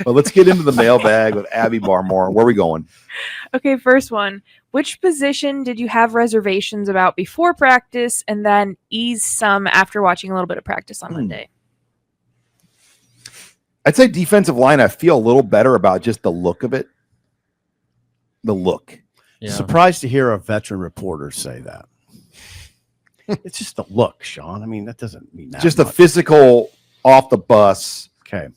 Well, let's get into the mailbag with Abby Barmore. Where are we going? Okay, first one. Which position did you have reservations about before practice and then ease some after watching a little bit of practice on Monday? I'd say defensive line, I feel a little better about just the look of it. The look. Yeah. Surprised to hear a veteran reporter say that. It's just the look, Sean. I mean, that doesn't mean that Just much. a physical off the bus. Okay.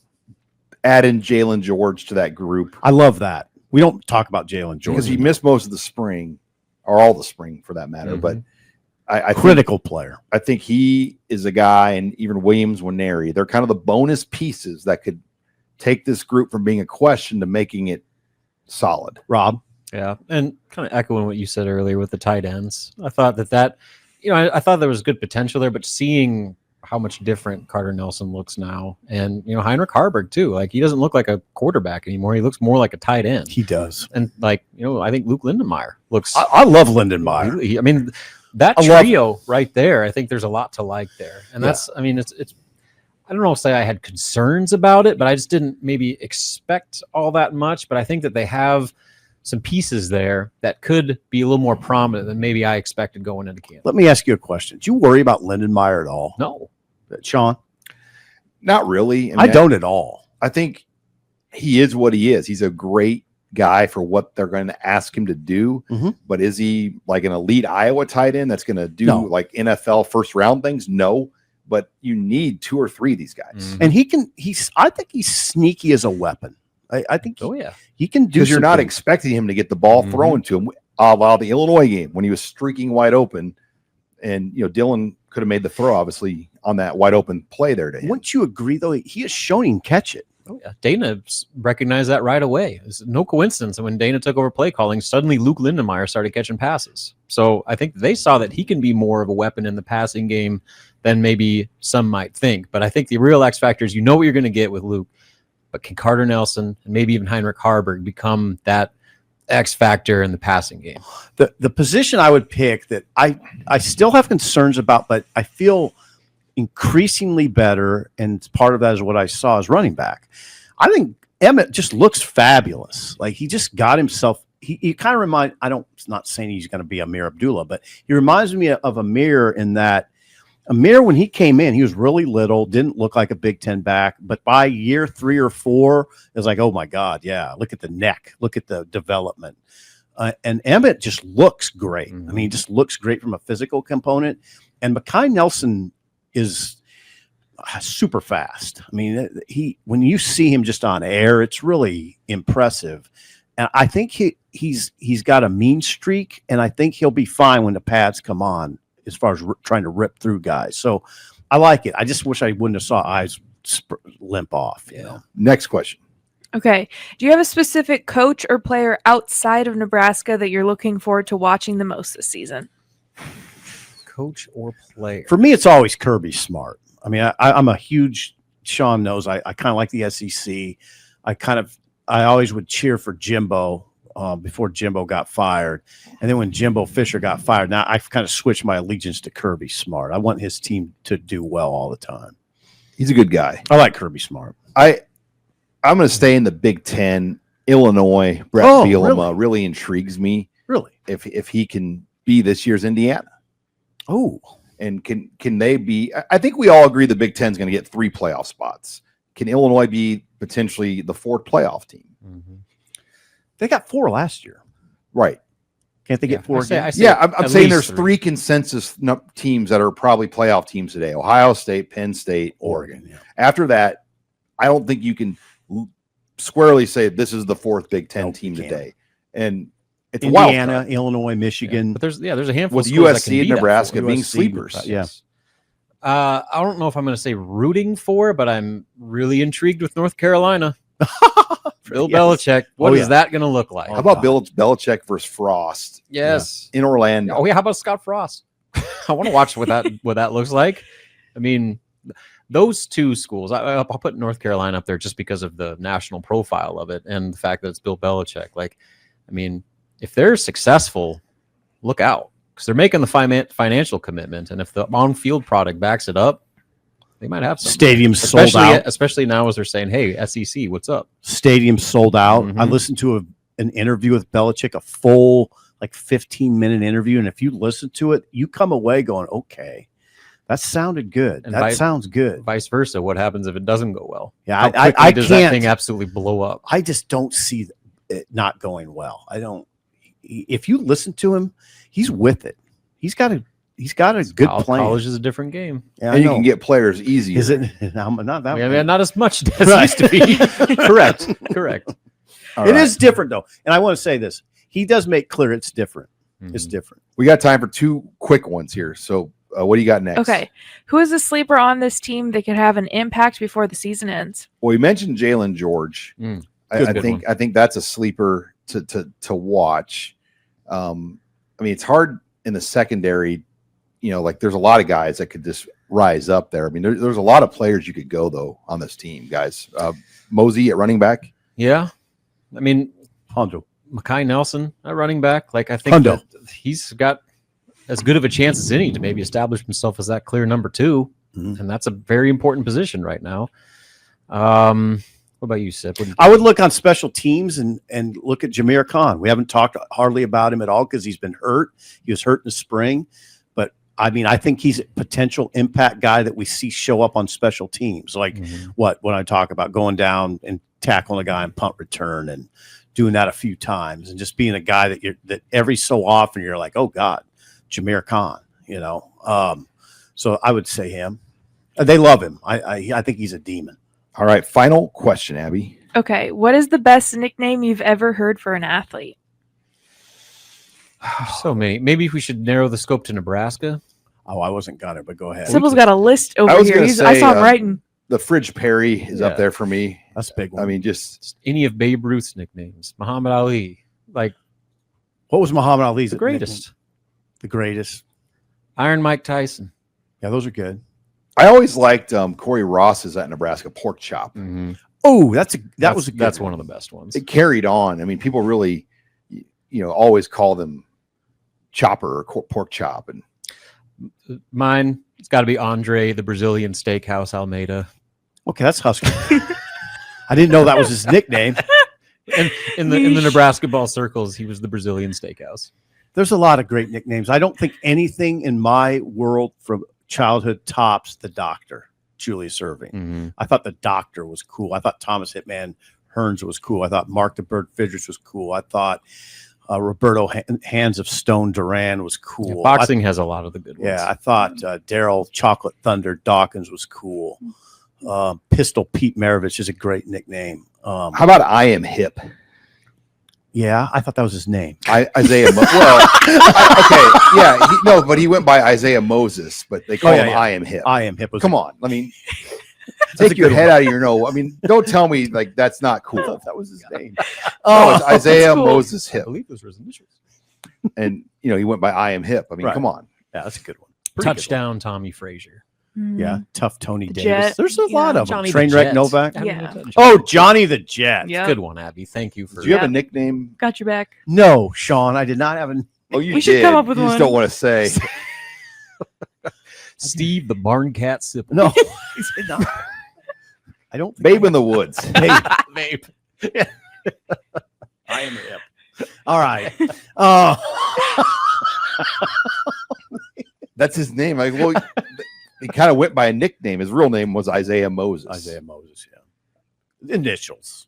Add in Jalen George to that group. I love that. We don't talk about Jalen George Because he missed most of the spring, or all the spring for that matter. But I critical player. I think he is a guy, and even Williams Nwaneri, they're kind of the bonus pieces that could take this group from being a question to making it solid. Rob? Yeah, and kind of echoing what you said earlier with the tight ends. I thought that I thought there was good potential there, but seeing how much different Carter Nelson looks now, and Heinrich Harburg too. Like, he doesn't look like a quarterback anymore. He looks more like a tight end. He does. And I think Luke Lindenmeyer looks. I love Lindenmeyer. I mean, that trio right there. I think there's a lot to like there, and that's. I mean, it's. I don't know if I had concerns about it, but I just didn't maybe expect all that much. But I think that they have some pieces there that could be a little more prominent than maybe I expected going into camp. Let me ask you a question. Do you worry about Lindenmeyer at all? No. Sean? Not really. I don't at all. I think he is what he is. He's a great guy for what they're going to ask him to do. Mm-hmm. But is he like an elite Iowa tight end that's going to do like NFL first round things? No. But you need 2 or 3 of these guys. Mm-hmm. And I think he's sneaky as a weapon. I think he can do, because you're not expecting him to get the ball thrown to him. A la the Illinois game when he was streaking wide open, and Dylan could have made the throw obviously on that wide open play there to him. Wouldn't you agree though? He has shown he can catch it. Oh yeah, Dana recognized that right away. It's no coincidence. And when Dana took over play calling, suddenly Luke Lindenmeyer started catching passes. So I think they saw that he can be more of a weapon in the passing game than maybe some might think. But I think the real X factor is what you're going to get with Luke. But can Carter Nelson and maybe even Heinrich Harburg become that X factor in the passing game? The position I would pick that I still have concerns about, but I feel increasingly better, and part of that is what I saw as running back. I think Emmett just looks fabulous. Like, he just got himself. He kind of reminds. Not saying he's going to be Amir Abdullah, but he reminds me of Amir in that. Amir, when he came in, he was really little, didn't look like a Big Ten back. But by year 3 or 4, it was like, oh, my God, yeah, look at the neck. Look at the development. And Emmett just looks great. I mean, he just looks great from a physical component. And Mekhi Nelson is super fast. I mean, when you see him just on air, it's really impressive. And I think he's got a mean streak, and I think he'll be fine when the pads come on, as far as trying to rip through guys. So I like it. I just wish I wouldn't have saw eyes limp off. Next question. Okay. Do you have a specific coach or player outside of Nebraska that you're looking forward to watching the most this season? Coach or player? For me, it's always Kirby Smart. I mean, I'm a huge, Sean knows, I kind of like the SEC. I always would cheer for Jimbo before Jimbo got fired. And then when Jimbo Fisher got fired, now I've kind of switched my allegiance to Kirby Smart. I want his team to do well all the time. He's a good guy. I like Kirby Smart. I'm going to stay in the Big Ten. Illinois, Brett Bielema really intrigues me. Really? If he can be this year's Indiana. Oh. And can they be – I think we all agree the Big Ten is going to get 3 playoff spots. Can Illinois be potentially the 4th playoff team? Mm-hmm. They got 4 last year. Right. Can't they get 4 again? I'm saying there's 3 consensus teams that are probably playoff teams today. Ohio State, Penn State, Oregon. Yeah. After that, I don't think you can squarely say this is the 4th Big Ten team today. And it's Indiana, Illinois, Michigan. Yeah, but there's a handful with of schools USC and Nebraska being sleepers. Yes. I don't know if I'm going to say rooting for, but I'm really intrigued with North Carolina. Bill Belichick. What is that going to look like? How about Bill Belichick versus Frost? Yes. In Orlando. Oh, yeah. How about Scott Frost? I want to watch what that looks like. I mean, those 2 schools, I'll put North Carolina up there just because of the national profile of it and the fact that it's Bill Belichick. Like, I mean, if they're successful, look out, because they're making the financial commitment. And if the on-field product backs it up, They might have some. Stadiums sold out. Especially now as they're saying, "Hey, SEC, what's up?" Stadium sold out. Mhm. I listened to an interview with Belichick, a full 15-minute interview, and if you listen to it, you come away going, "Okay, that sounded good. And that sounds good." Vice versa. What happens if it doesn't go well? Yeah, How quickly I does can't. that thing absolutely blow up? I just don't see it not going well. I don't. If you listen to him, he's with it. He's got a good plan. College is a different game. Yeah, And you can get players easier. Is it not that? I way. mean, not as much as it used to be. Correct. All It right. is different though, and I want to say this: he does make clear it's different. It's Mhm. different. We got time for 2 quick ones here. So, what do you got next? Okay. Who is a sleeper on this team that could have an impact before the season ends? Well, you mentioned Jalen George. Mm. I Good think that's a sleeper to watch. I mean, it's hard in the secondary. Like there's a lot of guys that could just rise up there. I mean, there's a lot of players you could go though on this team, guys. Mosey at running back. Yeah. I mean, Hondo. Mekhi Nelson at running back. Like, I think Hundo. that he's got as good of a chance as any to maybe establish himself as that clear number 2. Mhm. And that's a very important position right now. What about you, Sip? What do you I would look on special teams and look at Jameer Khan. We haven't talked hardly about him at all because he's been hurt. He was hurt in the spring. But, I mean, I think he's a potential impact guy that we see show up on special teams. Like Mhm. when I talk about going down and tackling a guy in punt return and doing that a few times and just being a guy that every so often you're like, oh, God, Jameer Khan, So I would say him. They love him. I think he's a demon. All right, final question, Abby. Okay. What is the best nickname you've ever heard for an athlete? So many. Maybe we should narrow the scope to Nebraska. Oh, I wasn't gonna, but go ahead. Sipple's got a list over was here. gonna I say, saw him writing. The Fridge Perry is Yeah. up there for me. That's a big one. I mean, just Any of Babe Ruth's nicknames. Muhammad Ali. Like, What was Muhammad Ali's the greatest. The greatest. Iron Mike Tyson. Yeah, those are good. I always liked Corey Ross's at Nebraska pork chop. Oh, that was a good That's one of the best ones. It carried on. I mean, people really, always call them chopper or pork chop. And Mine, it's got to be Andre, the Brazilian Steakhouse Almeida. Okay, that's Husker. I didn't know that was his nickname. And in the Nebraska ball circles, he was the Brazilian Steakhouse. There's a lot of great nicknames. I don't think anything in my world from childhood tops the Doctor, Julius Erving. I thought the Doctor was cool. I thought Thomas Hitman Hearns was cool. I thought Mark the Bird Fidrich was cool. I thought Roberto Hands of Stone Duran was cool. Boxing has a lot of the good ones. Yeah, I thought Daryl Chocolate Thunder Dawkins was cool. Pistol Pete Maravich is a great nickname. how about I Am Hip? Yeah, I thought that was his name. Isaiah. But he went by Isaiah Moses, but they call him I Am Hip. I Am Hip. Come on, I mean, That's a take your good head one. out of your nose. I mean, don't tell me like that's not cool. That was his name. No, it's Isaiah cool. Moses I Hip, believe those were his initials. and he went by I Am Hip. I mean, Right. come on. Yeah, that's a good one. Pretty good Touchdown, Tommy Frazier. Yeah, Tough Tony The Davis. Jet. There's a lot of them. Johnny Trainwreck the Jet. Novak. Yeah. Oh, Johnny the Jet. Yeah. Good one, Abby. Thank you for Do you have Yeah. a nickname? Got your back. No, Sean, I did not have an. Oh, you We should did. come up with you just one. don't want to say. Steve the Barn Cat Sipple. No, he did not. I don't. Think Babe in the Woods. Babe. Babe. I am hip. All right. That's his name. Like, well, he kind of went by a nickname. His real name was Isaiah Moses. Isaiah Moses. Yeah. Initials.